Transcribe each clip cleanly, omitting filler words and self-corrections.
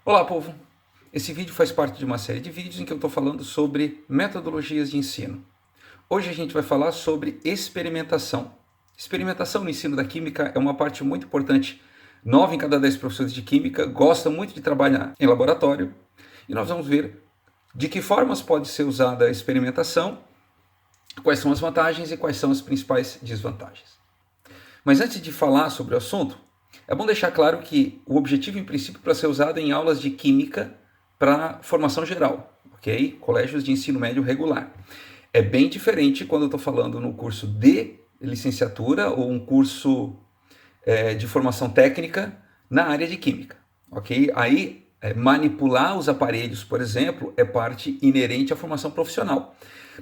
Olá, povo! Esse vídeo faz parte de uma série de vídeos em que eu estou falando sobre metodologias de ensino. Hoje a gente vai falar sobre experimentação. Experimentação no ensino da química é uma parte muito importante. 9 em cada 10 professores de química gostam muito de trabalhar em laboratório. E nós vamos ver de que formas pode ser usada a experimentação, quais são as vantagens e quais são as principais desvantagens. Mas antes de falar sobre o assunto, é bom deixar claro que o objetivo, em princípio, para ser usado em aulas de química para formação geral, ok? Colégios de ensino médio regular. É bem diferente quando eu estou falando no curso de licenciatura ou um curso de formação técnica na área de química, ok? Aí, manipular os aparelhos, por exemplo, é parte inerente à formação profissional.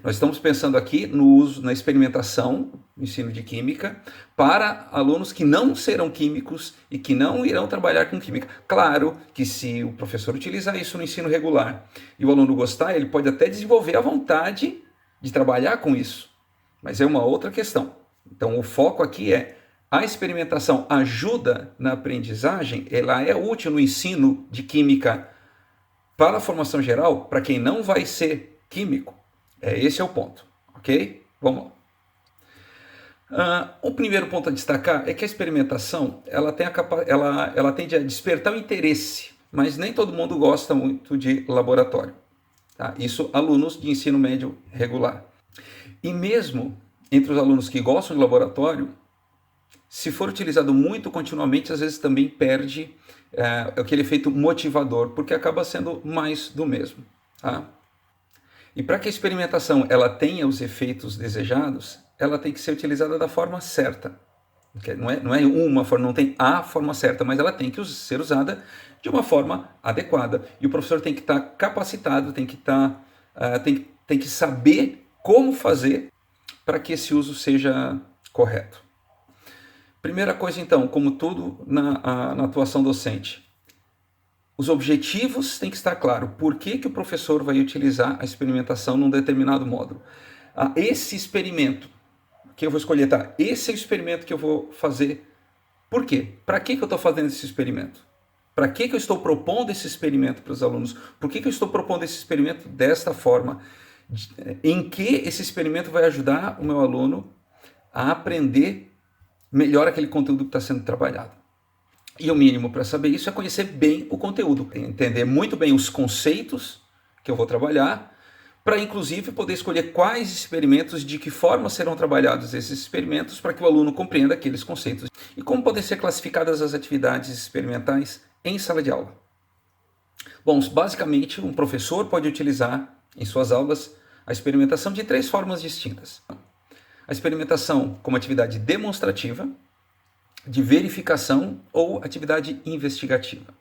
Nós estamos pensando aqui no uso, na experimentação, no ensino de química, para alunos que não serão químicos e que não irão trabalhar com química. Claro que se o professor utilizar isso no ensino regular e o aluno gostar, ele pode até desenvolver a vontade de trabalhar com isso, mas é uma outra questão. Então o foco aqui é a experimentação ajuda na aprendizagem, ela é útil no ensino de química para a formação geral, para quem não vai ser químico. Esse é o ponto, ok? Vamos lá. O primeiro ponto a destacar é que a experimentação ela tende a despertar o interesse, mas nem todo mundo gosta muito de laboratório. Tá? Isso alunos de ensino médio regular. E mesmo entre os alunos que gostam de laboratório, se for utilizado muito continuamente, às vezes também perde aquele efeito motivador, porque acaba sendo mais do mesmo. Tá? E para que a experimentação ela tenha os efeitos desejados, ela tem que ser utilizada da forma certa. Não é uma forma, não tem a forma certa, mas ela tem que ser usada de uma forma adequada. E o professor tem que estar capacitado, tem que saber como fazer para que esse uso seja correto. Primeira coisa, então, como tudo na atuação docente, os objetivos têm que estar claros. Por que o professor vai utilizar a experimentação num determinado módulo? Esse experimento que eu vou escolher, tá? Esse é o experimento que eu vou fazer. Por quê? Para que eu estou fazendo esse experimento? Para que eu estou propondo esse experimento para os alunos? Por que eu estou propondo esse experimento desta forma? Em que esse experimento vai ajudar o meu aluno a aprender melhor aquele conteúdo que está sendo trabalhado? E o mínimo para saber isso é conhecer bem o conteúdo, entender muito bem os conceitos que eu vou trabalhar, para inclusive poder escolher quais experimentos, de que forma serão trabalhados esses experimentos, para que o aluno compreenda aqueles conceitos. E como podem ser classificadas as atividades experimentais em sala de aula? Bom, basicamente um professor pode utilizar em suas aulas a experimentação de 3 formas distintas. A experimentação como atividade demonstrativa, de verificação ou atividade investigativa.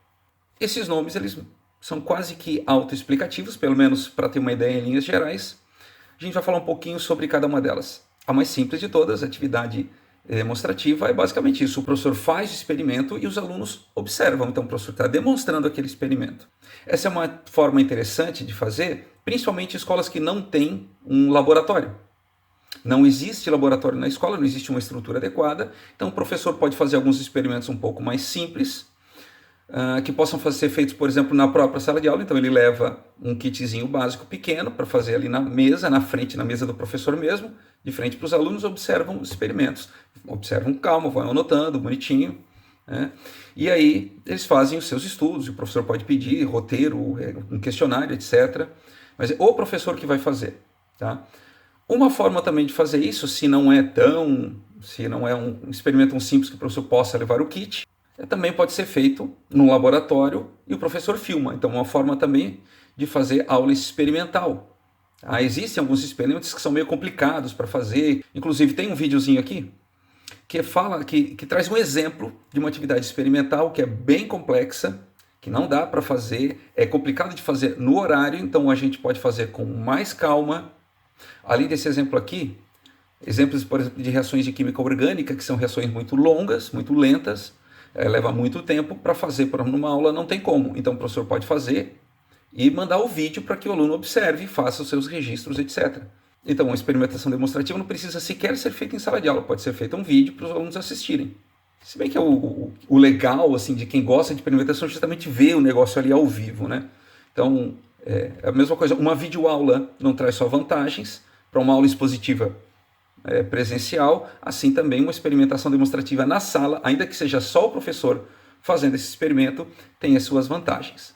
Esses nomes eles são quase que autoexplicativos, pelo menos para ter uma ideia em linhas gerais. A gente vai falar um pouquinho sobre cada uma delas. A mais simples de todas, a atividade demonstrativa, é basicamente isso. O professor faz o experimento e os alunos observam. Então o professor está demonstrando aquele experimento. Essa é uma forma interessante de fazer, principalmente em escolas que não têm um laboratório. Não existe laboratório na escola, não existe uma estrutura adequada, então o professor pode fazer alguns experimentos um pouco mais simples, que possam ser feitos, por exemplo, na própria sala de aula. Então ele leva um kitzinho básico pequeno para fazer ali na mesa, na mesa do professor mesmo, de frente para os alunos, observam os experimentos. Observam calma, vão anotando, bonitinho, né? E aí eles fazem os seus estudos, o professor pode pedir roteiro, um questionário, etc. Mas é o professor que vai fazer, tá? Uma forma também de fazer isso, se não é um experimento tão simples que o professor possa levar o kit, também pode ser feito no laboratório e o professor filma. Então, uma forma também de fazer aula experimental. Existem alguns experimentos que são meio complicados para fazer. Inclusive, tem um videozinho aqui que traz um exemplo de uma atividade experimental que é bem complexa, que não dá para fazer, é complicado de fazer no horário, então a gente pode fazer com mais calma. Além desse exemplo aqui, exemplos, por exemplo, de reações de química orgânica, que são reações muito longas, muito lentas, leva muito tempo para fazer, por exemplo, numa aula não tem como. Então o professor pode fazer e mandar o vídeo para que o aluno observe, faça os seus registros, etc. Então a experimentação demonstrativa não precisa sequer ser feita em sala de aula, pode ser feita um vídeo para os alunos assistirem. Se bem que o legal assim, de quem gosta de experimentação é justamente ver o negócio ali ao vivo, né? Então, é a mesma coisa. Uma videoaula não traz só vantagens para uma aula expositiva presencial, assim também uma experimentação demonstrativa na sala, ainda que seja só o professor fazendo esse experimento, tem as suas vantagens.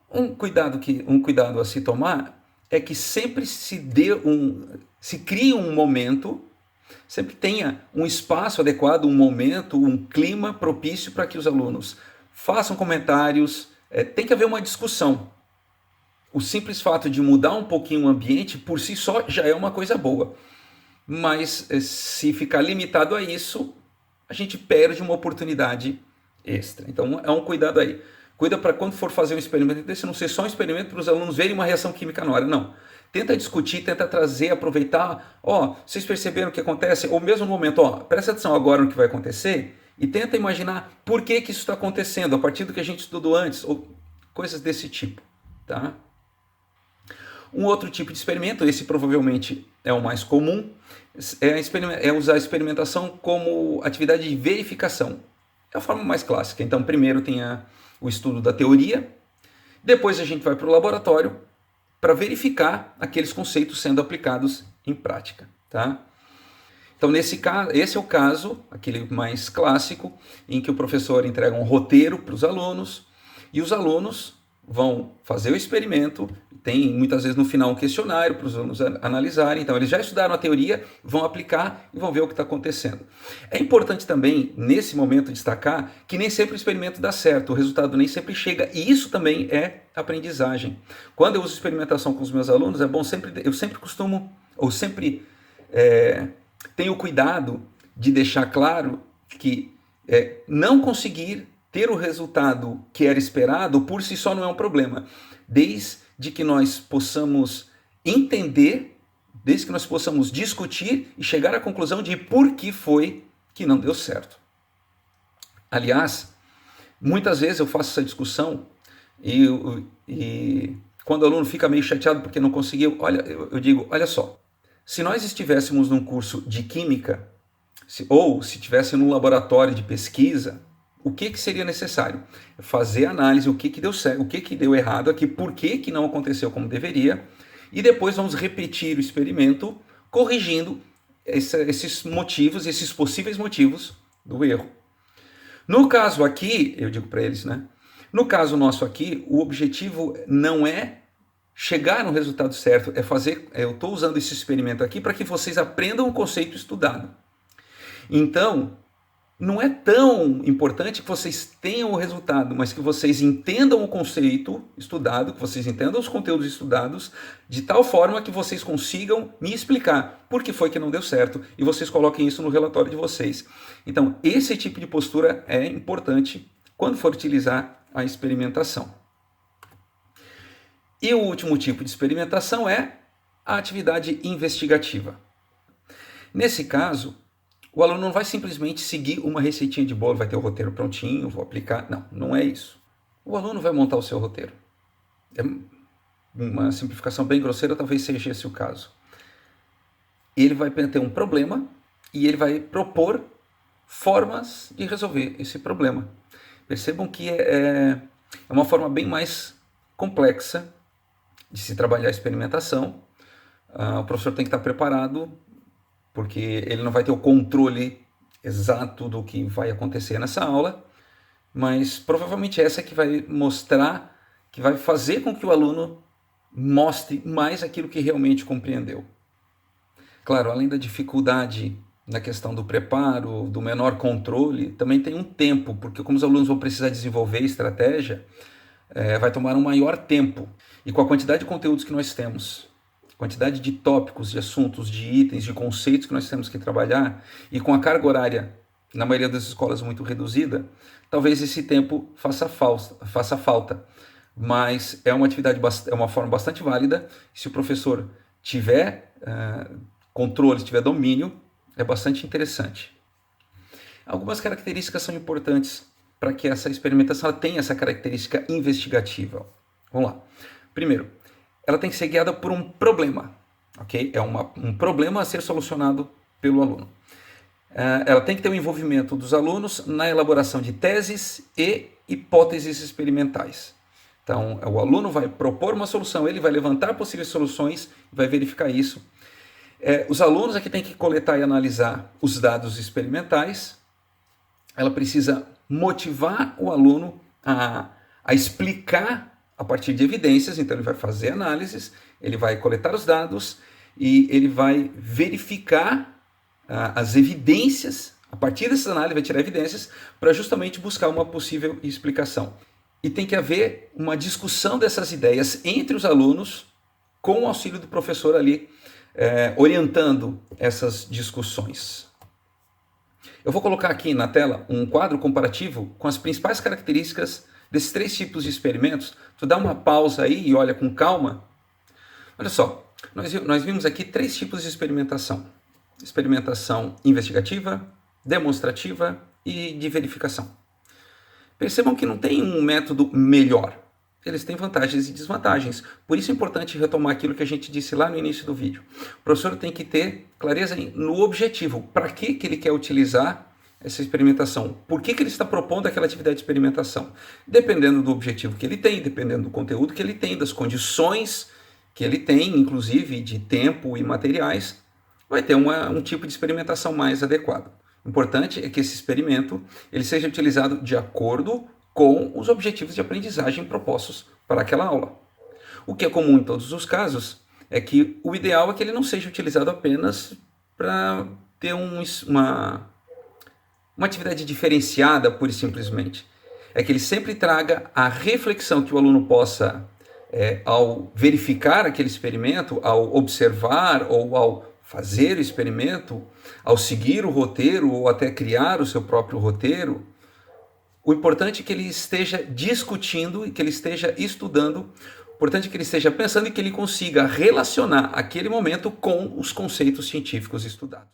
Um cuidado a se tomar é que sempre se crie um momento, sempre tenha um espaço adequado, um momento, um clima propício para que os alunos façam comentários, tem que haver uma discussão. O simples fato de mudar um pouquinho o ambiente, por si só, já é uma coisa boa. Mas se ficar limitado a isso, a gente perde uma oportunidade extra. Então é um cuidado aí. Cuida para quando for fazer um experimento, esse não ser só um experimento para os alunos verem uma reação química na hora. Não. Tenta discutir, tenta trazer, aproveitar. Vocês perceberam o que acontece? Ou mesmo no momento, presta atenção agora no que vai acontecer e tenta imaginar por que isso está acontecendo, a partir do que a gente estudou antes, ou coisas desse tipo. Tá? Um outro tipo de experimento, esse provavelmente é o mais comum, é usar a experimentação como atividade de verificação. É a forma mais clássica. Então, primeiro tem o estudo da teoria, depois a gente vai para o laboratório para verificar aqueles conceitos sendo aplicados em prática. Tá? Então, nesse caso, esse é o caso, aquele mais clássico, em que o professor entrega um roteiro para os alunos e os alunos vão fazer o experimento, tem muitas vezes no final um questionário para os alunos analisarem, então eles já estudaram a teoria, vão aplicar e vão ver o que está acontecendo. É importante também, nesse momento, destacar que nem sempre o experimento dá certo, o resultado nem sempre chega, e isso também é aprendizagem. Quando eu uso experimentação com os meus alunos, é bom eu sempre costumo, ou sempre tenho cuidado de deixar claro que não conseguir ter o resultado que era esperado por si só não é um problema, desde que nós possamos entender, desde que nós possamos discutir e chegar à conclusão de por que foi que não deu certo. Aliás, muitas vezes eu faço essa discussão e quando o aluno fica meio chateado porque não conseguiu, eu digo, olha só, se nós estivéssemos num curso de química, ou se estivesse num laboratório de pesquisa, o que seria necessário? Fazer análise, o que deu certo, o que deu errado aqui, por que não aconteceu como deveria, e depois vamos repetir o experimento, corrigindo esses motivos, esses possíveis motivos do erro. No caso aqui, eu digo para eles, né? No caso nosso aqui, o objetivo não é chegar no resultado certo, eu estou usando esse experimento aqui para que vocês aprendam o conceito estudado. Então, não é tão importante que vocês tenham o resultado, mas que vocês entendam o conceito estudado, que vocês entendam os conteúdos estudados, de tal forma que vocês consigam me explicar por que foi que não deu certo e vocês coloquem isso no relatório de vocês. Então, esse tipo de postura é importante quando for utilizar a experimentação. E o último tipo de experimentação é a atividade investigativa. Nesse caso, o aluno não vai simplesmente seguir uma receitinha de bolo, vai ter o roteiro prontinho, vou aplicar. Não é isso. O aluno vai montar o seu roteiro. É uma simplificação bem grosseira, talvez seja esse o caso. Ele vai ter um problema e ele vai propor formas de resolver esse problema. Percebam que é uma forma bem mais complexa de se trabalhar a experimentação. O professor tem que estar preparado, porque ele não vai ter o controle exato do que vai acontecer nessa aula, mas provavelmente essa é que vai mostrar, que vai fazer com que o aluno mostre mais aquilo que realmente compreendeu. Claro, além da dificuldade na questão do preparo, do menor controle, também tem um tempo, porque como os alunos vão precisar desenvolver estratégia, vai tomar um maior tempo. E com a quantidade de conteúdos que nós temos, quantidade de tópicos, de assuntos, de itens, de conceitos que nós temos que trabalhar, e com a carga horária, na maioria das escolas, muito reduzida, talvez esse tempo faça falta. Mas é uma forma bastante válida. Se o professor tiver controle, tiver domínio, é bastante interessante. Algumas características são importantes para que essa experimentação tenha essa característica investigativa. Vamos lá. Primeiro, ela tem que ser guiada por um problema, ok? É um problema a ser solucionado pelo aluno. ela tem que ter o envolvimento dos alunos na elaboração de teses e hipóteses experimentais. Então, o aluno vai propor uma solução, ele vai levantar possíveis soluções, vai verificar isso. Os alunos aqui têm que coletar e analisar os dados experimentais. Ela precisa motivar o aluno a explicar a partir de evidências, então ele vai fazer análises, ele vai coletar os dados e ele vai verificar as evidências, a partir dessas análises vai tirar evidências para justamente buscar uma possível explicação. E tem que haver uma discussão dessas ideias entre os alunos com o auxílio do professor ali, orientando essas discussões. Eu vou colocar aqui na tela um quadro comparativo com as principais características desses 3 tipos de experimentos. Tu dá uma pausa aí e olha com calma. Olha só, nós vimos aqui 3 tipos de experimentação. Experimentação investigativa, demonstrativa e de verificação. Percebam que não tem um método melhor. Eles têm vantagens e desvantagens. Por isso é importante retomar aquilo que a gente disse lá no início do vídeo. O professor tem que ter clareza no objetivo. Para que ele quer utilizar essa experimentação? Por que ele está propondo aquela atividade de experimentação? Dependendo do objetivo que ele tem, dependendo do conteúdo que ele tem, das condições que ele tem, inclusive de tempo e materiais, vai ter um tipo de experimentação mais adequado. O importante é que esse experimento ele seja utilizado de acordo com os objetivos de aprendizagem propostos para aquela aula. O que é comum em todos os casos é que o ideal é que ele não seja utilizado apenas para ter uma atividade diferenciada, pura e simplesmente. É que ele sempre traga a reflexão que o aluno possa, ao verificar aquele experimento, ao observar ou ao fazer o experimento, ao seguir o roteiro ou até criar o seu próprio roteiro. O importante é que ele esteja discutindo e que ele esteja estudando. O importante é que ele esteja pensando e que ele consiga relacionar aquele momento com os conceitos científicos estudados.